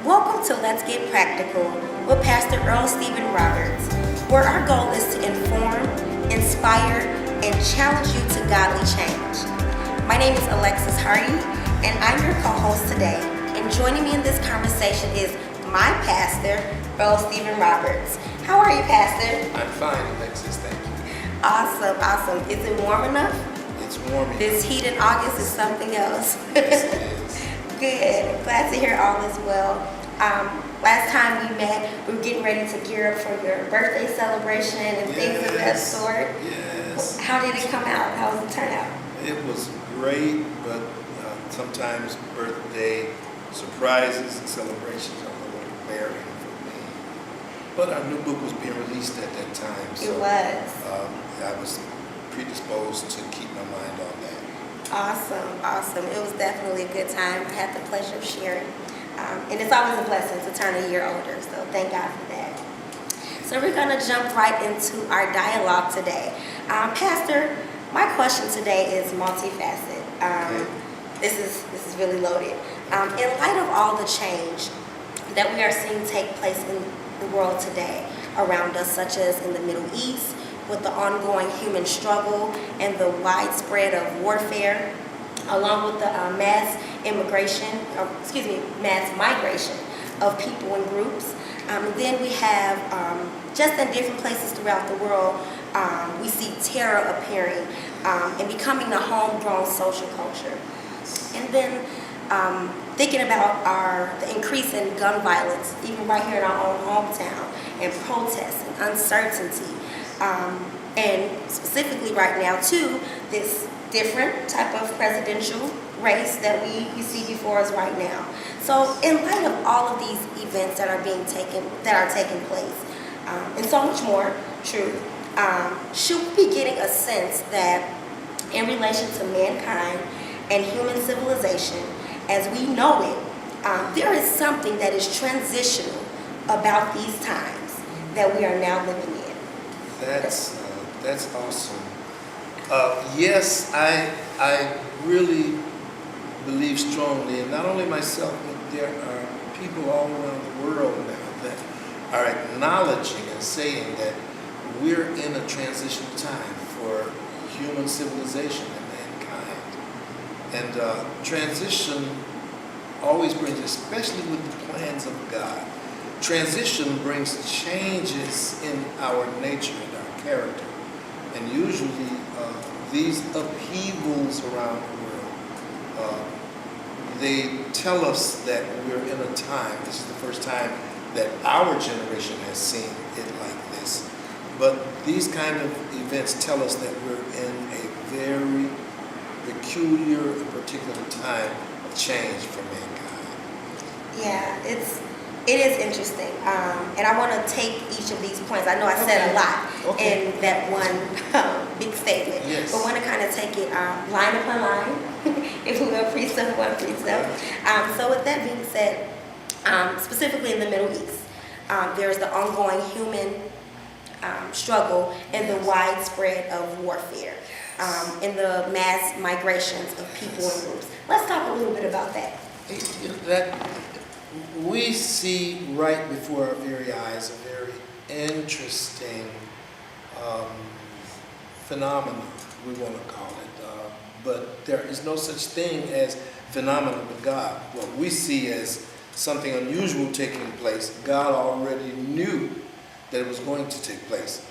Welcome to Let's Get Practical with Pastor Earl Stephen Roberts, where our goal is to inform, inspire, and challenge you to godly change. My name is Alexis Hardy, and I'm your co-host today. And joining me in this conversation is my pastor, Earl Stephen Roberts. How are you, Pastor? I'm fine, Alexis, thank you. Awesome. Is it warm enough? It's warm enough. This heat in August is something else. Yes, it is. Good. Glad to hear all is well. Last time we met, we were getting ready to gear up for your birthday celebration and things of that sort. Yes. How did it come out? How was the turnout? It was great, but sometimes birthday surprises and celebrations are a little embarrassing for me. But our new book was being released at that time, so It was. I was predisposed to keep my mind on that. Awesome. It was definitely a good time. I had the pleasure of sharing. And it's always a blessing to turn a year older, so thank God for that. So we're going to jump right into our dialogue today. Pastor, my question today is multifaceted. This is really loaded. In light of all the change that we are seeing take place in the world today around us, such as in the Middle East, with the ongoing human struggle and the widespread of warfare, along with the mass migration of people and groups. Then we have, just in different places throughout the world, we see terror appearing and becoming a homegrown social culture. And then thinking about the increase in gun violence, even right here in our own hometown, and protests and uncertainty. And specifically right now, too, this different type of presidential race that we see before us right now. So in light of all of these events that are taking place, and so much more, true, should we be getting a sense that in relation to mankind and human civilization, as we know it, there is something that is transitional about these times that we are now living in? That's awesome. Yes, I really believe strongly, and not only myself, but there are people all around the world now that are acknowledging and saying that we're in a transitional time for human civilization and mankind. And transition always brings, especially with the plans of God, transition brings changes in our nature and our character. And usually these upheavals around the world, they tell us that we're in a time, this is the first time that our generation has seen it like this. But these kind of events tell us that we're in a very peculiar and particular time of change for mankind. Yeah, it is interesting, and I want to take each of these points. I know I said a lot in that one big statement, yes. But I want to kind of take it line upon line, if we will, precept upon precept. So with that being said, specifically in the Middle East, there's the ongoing human struggle and the widespread of warfare, and the mass migrations of people and groups. Let's talk a little bit about that. That we see right before our very eyes a very interesting phenomenon, we want to call it. But there is no such thing as phenomenon with God. What we see as something unusual taking place, God already knew that it was going to take place.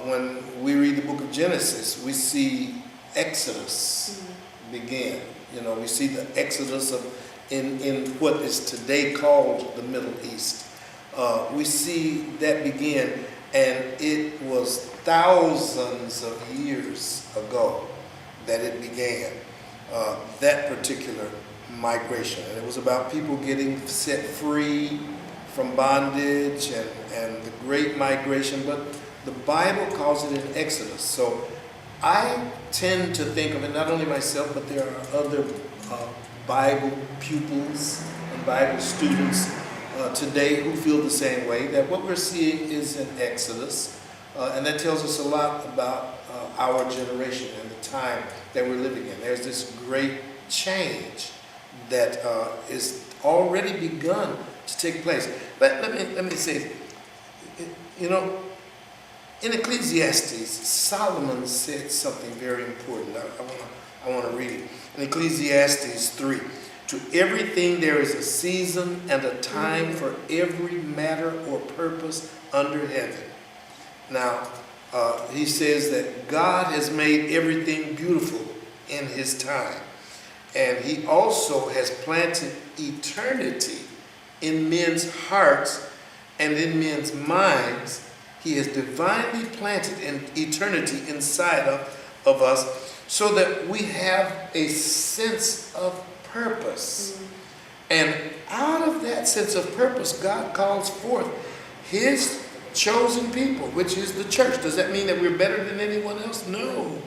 When we read the book of Genesis, we see Exodus begin. We see the Exodus in what is today called the Middle East. We see that begin, and it was thousands of years ago that it began, that particular migration. And it was about people getting set free from bondage and the great migration, but the Bible calls it an Exodus. So I tend to think of it, not only myself, but there are other Bible pupils and Bible students today who feel the same way, that what we're seeing is an Exodus, and that tells us a lot about our generation and the time that we're living in. There's this great change that is already begun take place. But let me say, you know, in Ecclesiastes, Solomon said something very important. I want to read it. In Ecclesiastes 3, to everything there is a season and a time for every matter or purpose under heaven. Now, he says that God has made everything beautiful in his time. And he also has planted eternity in men's hearts and in men's minds. He has divinely planted an eternity inside of us so that we have a sense of purpose. And out of that sense of purpose, God calls forth his chosen people, which is the church. Does that mean that we're better than anyone else? No.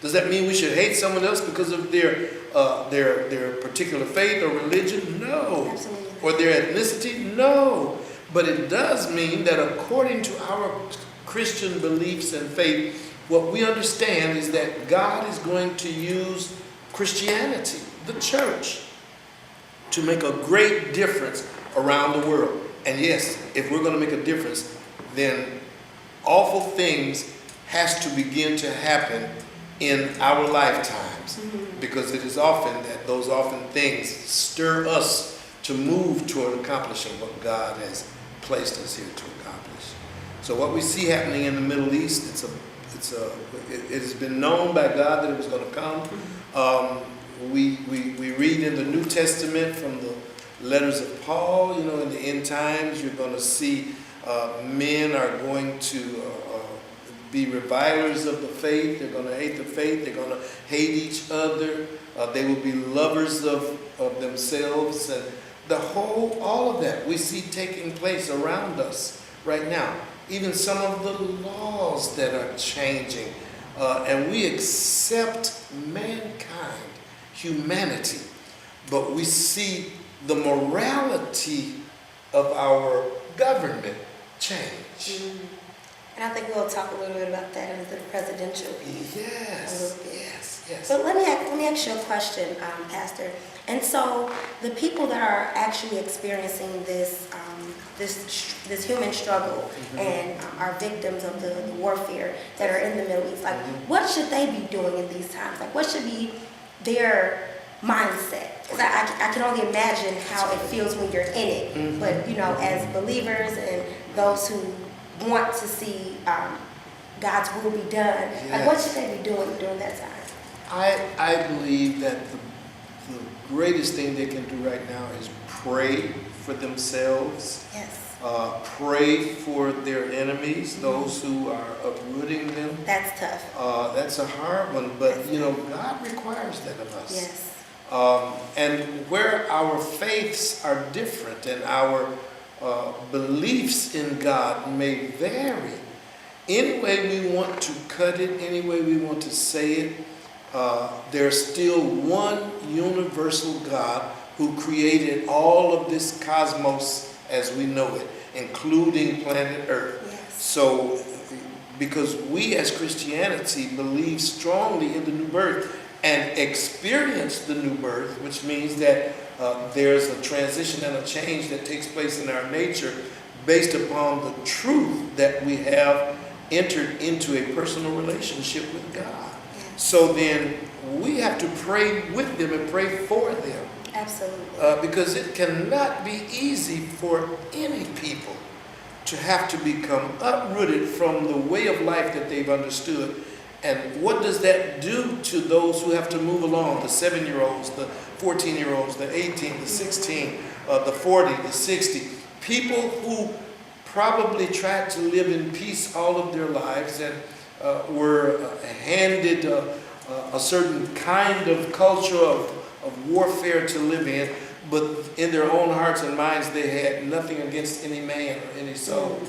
Does that mean we should hate someone else because of their particular faith or religion? No. Absolutely. Or their ethnicity? No. But it does mean that according to our Christian beliefs and faith, what we understand is that God is going to use Christianity, the church, to make a great difference around the world. And yes, if we're going to make a difference, then awful things has to begin to happen in our lifetimes, because it is often that those often things stir us to move toward accomplishing what God has placed us here to accomplish. So what we see happening in the Middle East, it has been known by God that it was going to come. We read in the New Testament from the letters of Paul, you know, in the end times, you're going to see men are going to be revilers of the faith. They're going to hate the faith. They're going to hate each other. They will be lovers of themselves. And all of that we see taking place around us right now. Even some of the laws that are changing. And we accept mankind, humanity, but we see the morality of our government change. And I think we'll talk a little bit about that in the presidential piece. Yes, yes. But let me ask you a question, Pastor. And so the people that are actually experiencing this human struggle and are victims of the warfare that are in the Middle East, like what should they be doing in these times? Like what should be their mindset? Because I can only imagine how it feels when you're in it. But you know, as believers and those who want to see God's will be done, like what should they be doing during that time? I believe that the greatest thing they can do right now is pray for themselves. Yes. Pray for their enemies, those who are uprooting them. That's tough. That's a hard one, but you know, God requires that of us. Yes. And where our faiths are different and our beliefs in God may vary, any way we want to cut it, any way we want to say it, there's still one universal God who created all of this cosmos as we know it, including planet Earth. Yes. So, because we as Christianity believe strongly in the new birth and experience the new birth, which means that there's a transition and a change that takes place in our nature based upon the truth that we have entered into a personal relationship with God. Yes. So then we have to pray with them and pray for them. Absolutely. Because it cannot be easy for any people to have to become uprooted from the way of life that they've understood. And what does that do to those who have to move along? The 7-year-olds, the 14-year-olds, the 18, the 16, the 40, the 60. People who probably tried to live in peace all of their lives and were handed a certain kind of culture of warfare to live in, but in their own hearts and minds they had nothing against any man or any soul.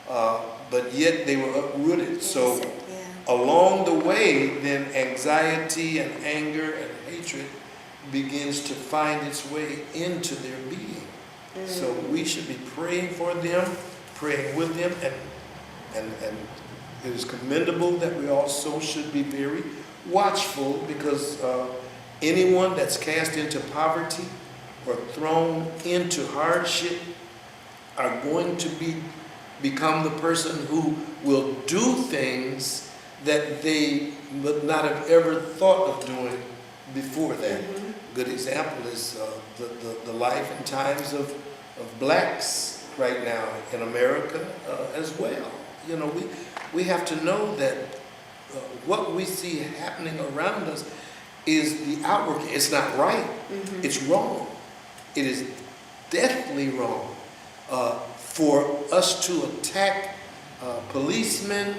But yet they were uprooted. So along the way, then anxiety and anger and hatred begins to find its way into their being. So we should be praying for them, praying with them, and it is commendable that we also should be very watchful, because anyone that's cast into poverty or thrown into hardship are going to become the person who will do things that they would not have ever thought of doing before that. Mm-hmm. Good example is the life and times of blacks right now in America as well. You know, we have to know that what we see happening around us is the outwork. It's not right. Mm-hmm. It's wrong. It is deathly wrong for us to attack policemen,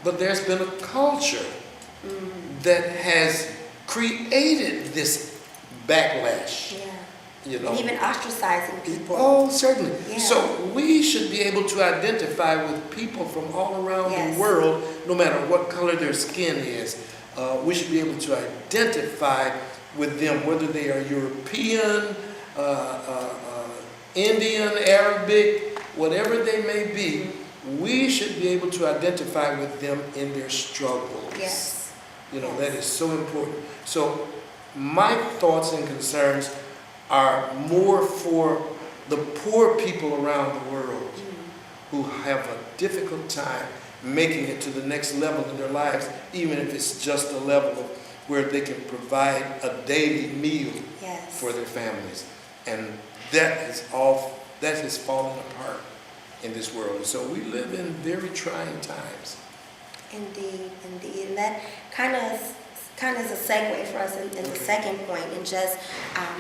but there's been a culture that has created this backlash. Yeah. You know? And even ostracizing people. Oh, certainly. Yeah. So we should be able to identify with people from all around Yes. the world, no matter what color their skin is. We should be able to identify with them, whether they are European, Indian, Arabic, whatever they may be. We should be able to identify with them in their struggles. Yes. You know, Yes. that is so important. So my thoughts and concerns are more for the poor people around the world who have a difficult time making it to the next level in their lives, even if it's just a level of where they can provide a daily meal Yes. for their families. And that has fallen apart in this world. And so we live in very trying times. Indeed, indeed. And that kind of is a segue for us in the second point, in just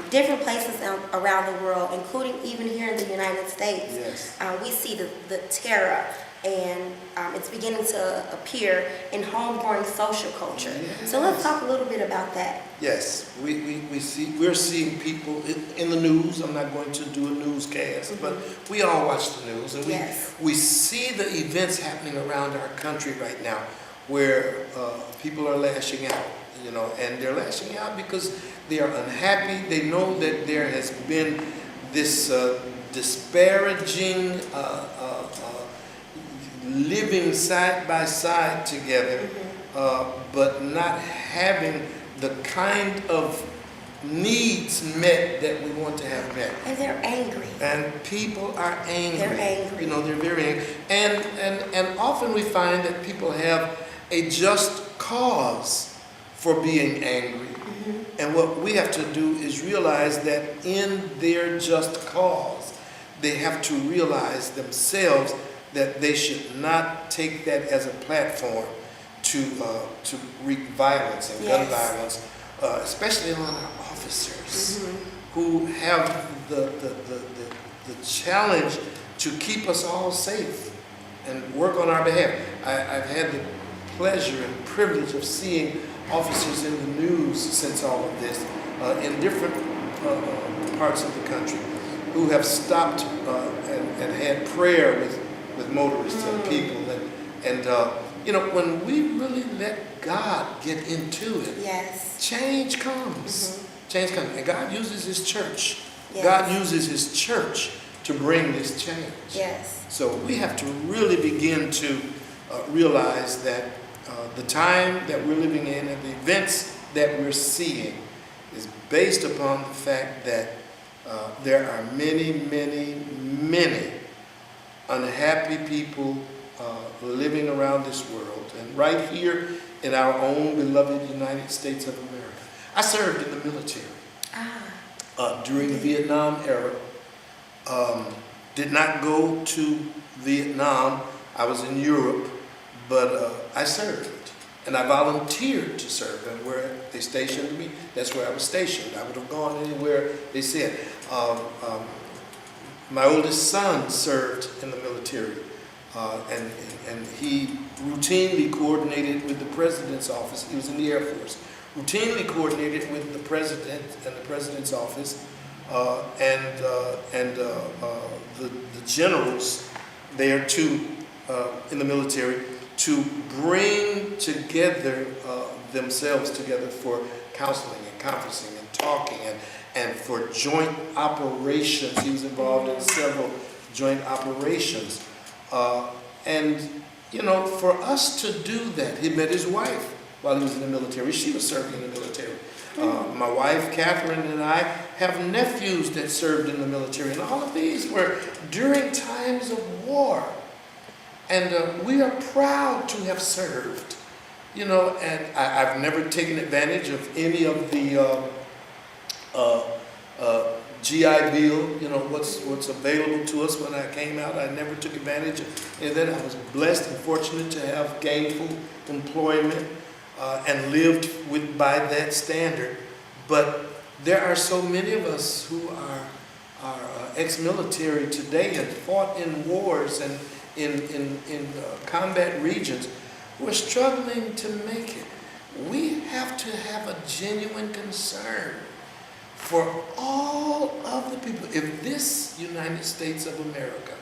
different places around the world, including even here in the United States. Yes. We see the terror, and it's beginning to appear in homegrown social culture. Yes. So let's talk a little bit about that. Yes, we're seeing people in the news. I'm not going to do a newscast, but we all watch the news, and Yes. we see the events happening around our country right now, where people are lashing out, you know, and they're lashing out because they are unhappy. They know that there has been this disparaging living side by side together, but not having the kind of needs met that we want to have met. And they're angry. And people are angry. They're angry. You know, they're very angry. And often we find that people have a just cause for being angry. And what we have to do is realize that in their just cause, they have to realize themselves that they should not take that as a platform to wreak violence and gun violence, especially on our officers who have the challenge to keep us all safe and work on our behalf. I've had the pleasure and privilege of seeing officers in the news since all of this in different parts of the country who have stopped and had prayer with motorists and people, and you know, when we really let God get into it, Yes. change comes. Change comes, and God uses His church. Yes. God uses His church to bring this change. Yes. So we have to really begin to realize that the time that we're living in and the events that we're seeing is based upon the fact that there are many, many, many unhappy people living around this world, and right here in our own beloved United States of America. I served in the military during the Vietnam era. Did not go to Vietnam. I was in Europe, but I served. And I volunteered to serve, and where they stationed me, that's where I was stationed. I would have gone anywhere they said. My oldest son served in the military, and he routinely coordinated with the president's office. He was in the Air Force. Routinely coordinated with the president and the president's office, and the generals there too in the military, to bring together themselves together for counseling and conferencing and talking and for joint operations. He was involved in several joint operations. And, you know, for us to do that, he met his wife while he was in the military. She was serving in the military. My wife, Catherine, and I have nephews that served in the military, and all of these were during times of war. And we are proud to have served, you know, and I've never taken advantage of any of the GI Bill, you know, what's available to us when I came out. I never took advantage of any of that. I was blessed and fortunate to have gainful employment and lived by that standard. But there are so many of us who are ex-military today and fought in wars and in combat regions who are struggling to make it. We have to have a genuine concern for all of the people. If this United States of America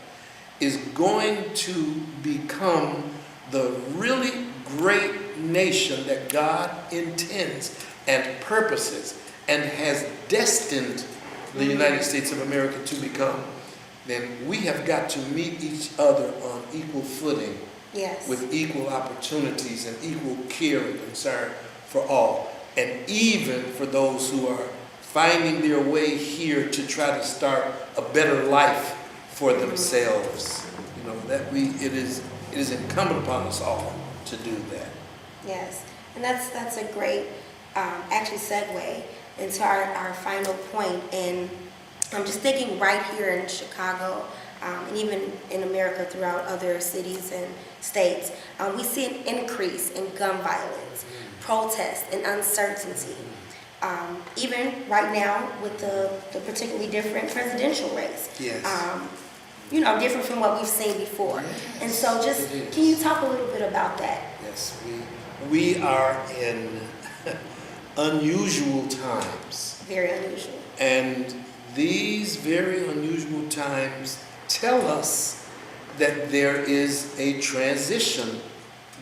is going to become the really great nation that God intends and purposes and has destined the United States of America to become, then we have got to meet each other on equal footing, Yes. with equal opportunities and equal care and concern for all. And even for those who are finding their way here to try to start a better life for themselves. You know, it is incumbent upon us all to do that. Yes, and that's a great actually segue into our final point. And I'm just thinking right here in Chicago, and even in America throughout other cities and states, we see an increase in gun violence, protest, and uncertainty. Even right now with the particularly different presidential race. Yes. You know, different from what we've seen before. Yes, and so just, can you talk a little bit about that? Yes, we are in unusual times. Very unusual. And these very unusual times tell us that there is a transition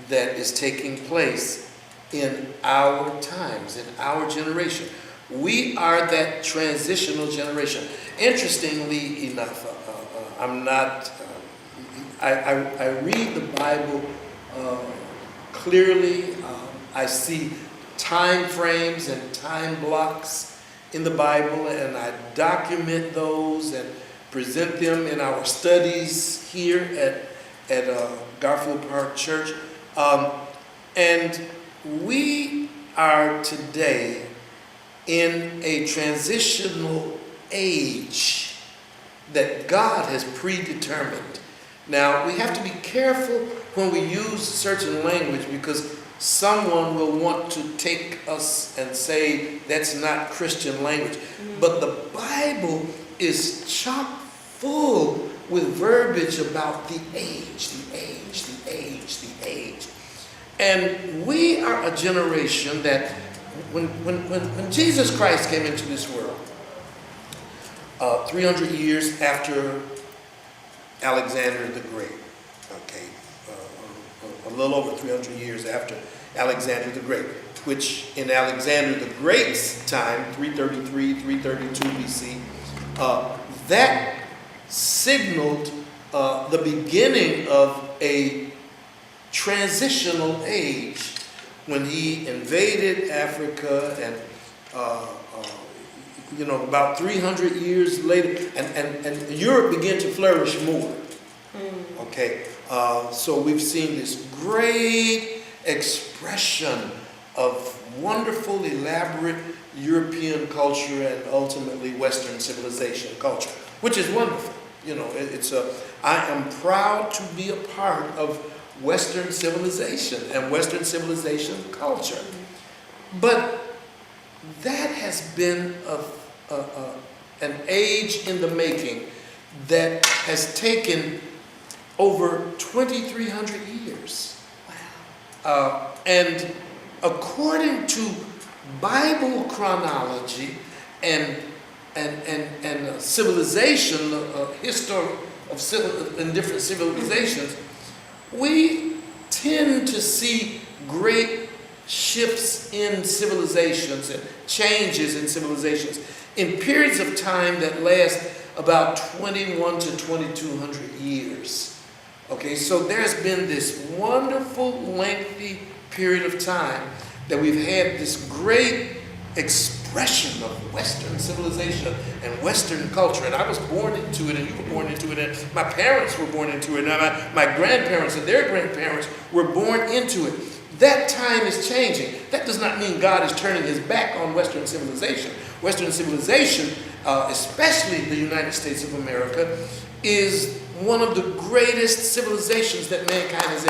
that is taking place in our times, in our generation. We are that transitional generation. Interestingly enough, I read the Bible clearly. I see time frames and time blocks in the Bible, and I document those and present them in our studies here at Garfield Park Church. And we are today in a transitional age that God has predetermined. Now, we have to be careful when we use certain language, because someone will want to take us and say that's not Christian language. But the Bible is chock full with verbiage about the age, the age, the age, the age. And we are a generation that when Jesus Christ came into this world, 300 years after Alexander the Great, okay, a little over 300 years after Alexander the Great, which in Alexander the Great's time, 333, 332 BC, that signaled the beginning of a transitional age when he invaded Africa, and about 300 years later, and Europe began to flourish more. Okay, so we've seen this great expression of wonderful, elaborate European culture and ultimately Western civilization culture, which is wonderful. You know, I am proud to be a part of Western civilization and Western civilization culture. But that has been an age in the making that has taken over 2,300 years. Wow. And according to Bible chronology and civilization, history in different civilizations, we tend to see great shifts in civilizations and changes in civilizations in periods of time that last about 21 to 2,200 years. Okay, so there's been this wonderful, lengthy period of time that we've had this great expression expression of Western civilization and Western culture. And I was born into it, and you were born into it, and my parents were born into it, and my grandparents and their grandparents were born into it. That time is changing. That does not mean God is turning his back on Western civilization. Western civilization, especially the United States of America, is one of the greatest civilizations that mankind has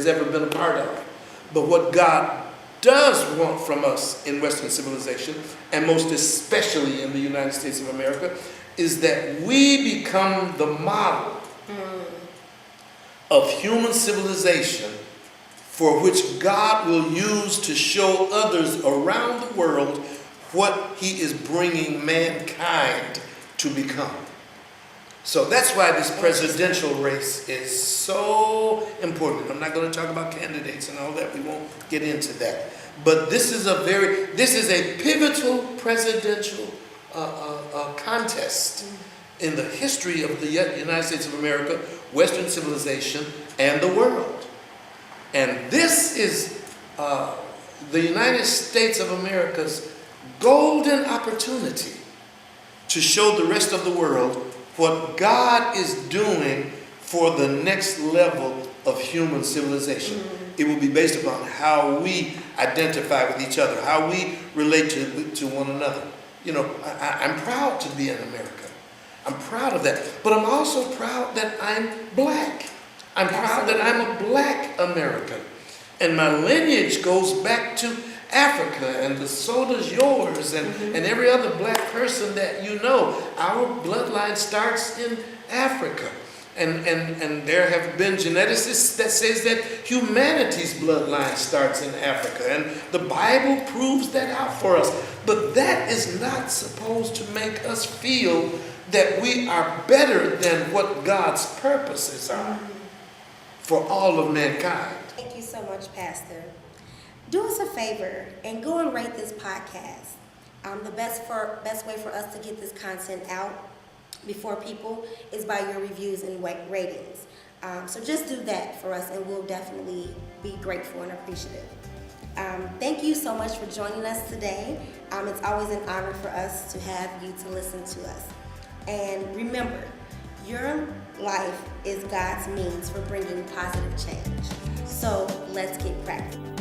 ever been a part of. But what God does want from us in Western civilization, and most especially in the United States of America, is that we become the model of human civilization for which God will use to show others around the world what he is bringing mankind to become. So that's why this presidential race is so important. I'm not going to talk about candidates and all that. We won't get into that. But this is a pivotal presidential contest in the history of the United States of America, Western civilization, and the world. And this is the United States of America's golden opportunity to show the rest of the world what God is doing for the next level of human civilization. It will be based upon how we identify with each other, how we relate to one another. You know, I'm proud to be an American. I'm proud of that. But I'm also proud that I'm black. I'm proud that I'm a black American. And my lineage goes back to Africa, and so does yours, and every other black person that you know. Our bloodline starts in Africa. And there have been geneticists that says that humanity's bloodline starts in Africa. And the Bible proves that out for us. But that is not supposed to make us feel that we are better than what God's purposes are for all of mankind. Thank you so much, Pastor. Do us a favor and go and rate this podcast. The best way for us to get this content out before people is by your reviews and ratings. So just do that for us, and we'll definitely be grateful and appreciative. Thank you so much for joining us today. It's always an honor for us to have you to listen to us. And remember, your life is God's means for bringing positive change. So let's get practical.